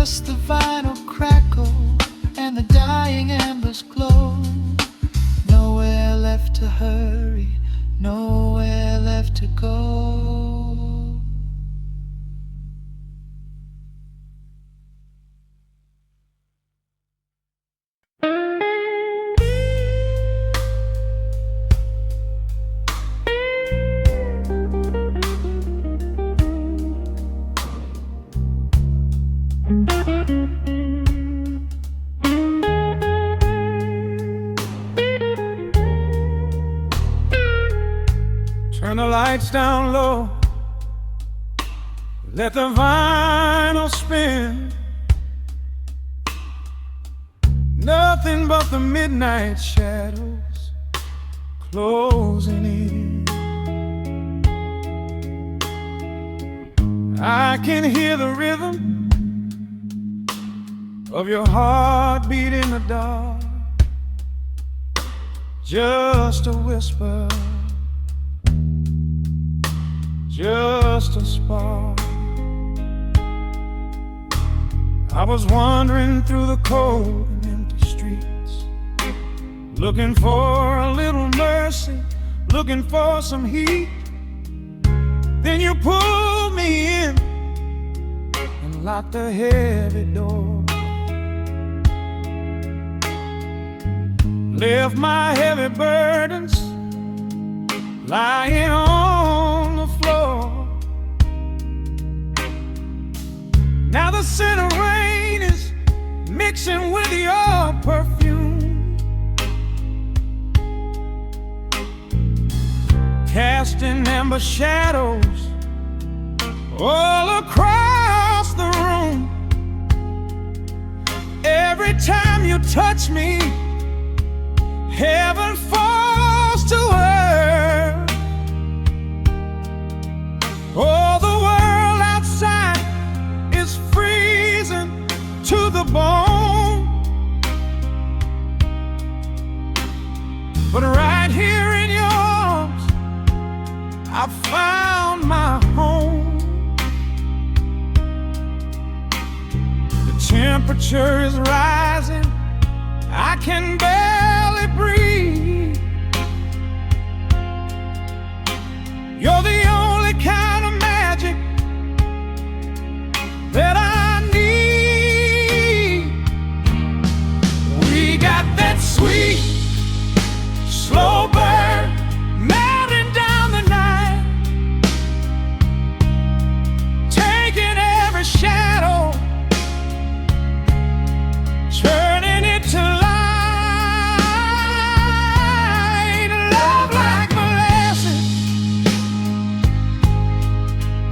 just the vinyl crackle and the dying embers glow. Nowhere left to hurry, nowhere left to go. Turn the lights down low, let the vinyl spin. Nothing but the midnight shadows closing in. I can hear the rhythm of your heartbeat in the dark, just a whisper, just a spark. I was wandering through the cold and empty streets, looking for a little mercy, looking for some heat. Then you pulled me in and locked the heavy door, left my heavy burdens lying on the floor. Now the scent of rain is mixing with your perfume, casting amber shadows all across the room. Every time you touch me, heaven falls to earth. Oh, the world outside is freezing to the bone, but right here in your arms I found my home. The temperature is rising, I can barely breathe. You're the only kind of magic that I need. We got that sweet, slow burn melting down the night, taking every shadow, turning it to light. Love like molasses,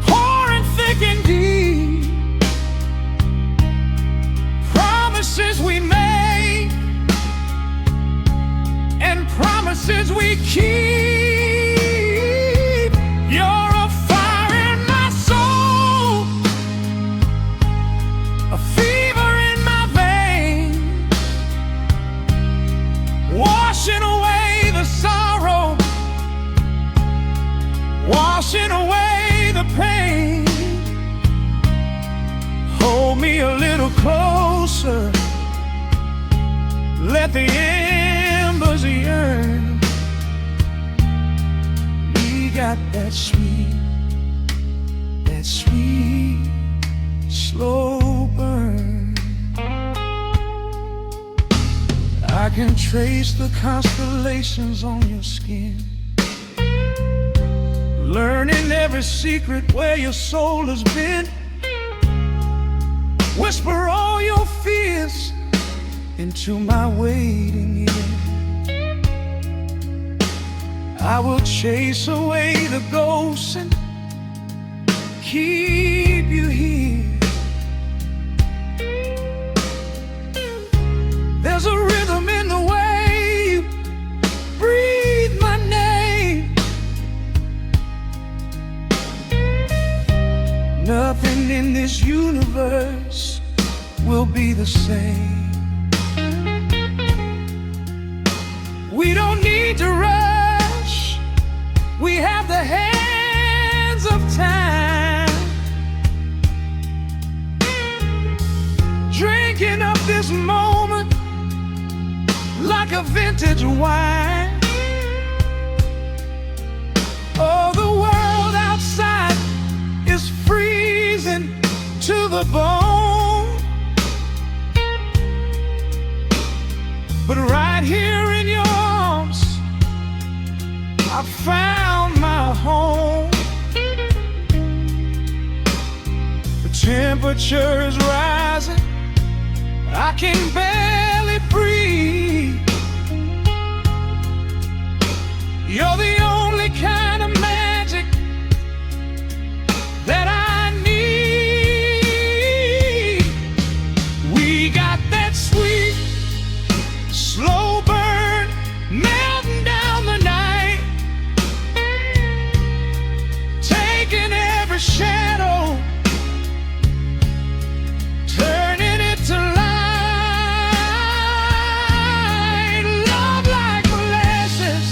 pouring thick and deep. Promises we make and promises we keep. You're a fire in my soul, a fever in my veins, washing away the sorrow, washing away the pain. Hold me a little closer, let the embers yearn. We got that sweet, slow burn. I can trace the constellations on your skin, learning every secret where your soul has been. Whisper all your fears into my waiting ear. I will chase away the ghosts and keep you here. There's a rhythm in the way you breathe my name. Nothing in this universe will be the same. We don't need to rush, we have the hands of time. like a vintage wine. Oh, the world outside is freezing to the bone, but right here in your arms I found my home. The temperature is rising, I can barely breathe. You're the only kind of magic that I need. We got that sweet, slow burn melting down the night, taking every shadow, turning it to light. Love like molasses,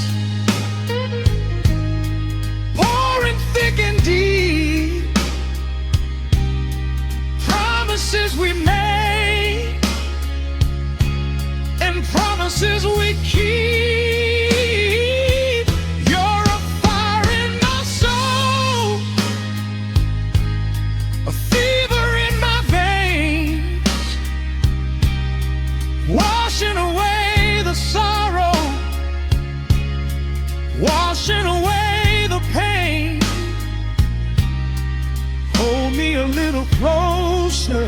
pouring thick and deep. Promises we made and promises we keep. You're a fire in my soul, a fever in my veins, washing away the sorrow, washing away the pain. Hold me a little closer,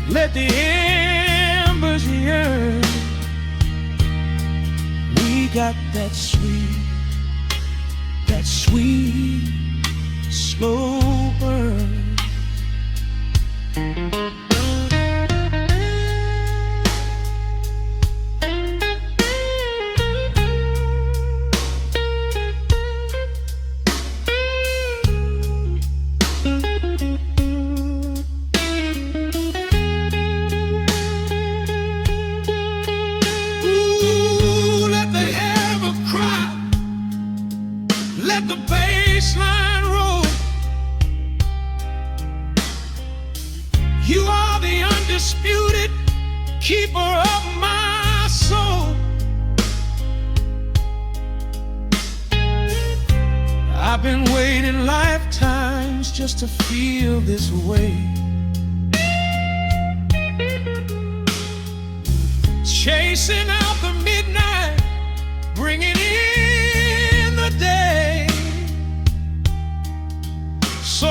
let the embers yearn. We got that sweet, slow burn. Ooh, let the ever cry, let the bass line roll. You are the undisputed keeper of my soul. I've been waiting lifetimes just to feel this way, chasing out the midnight, bringing in the day. So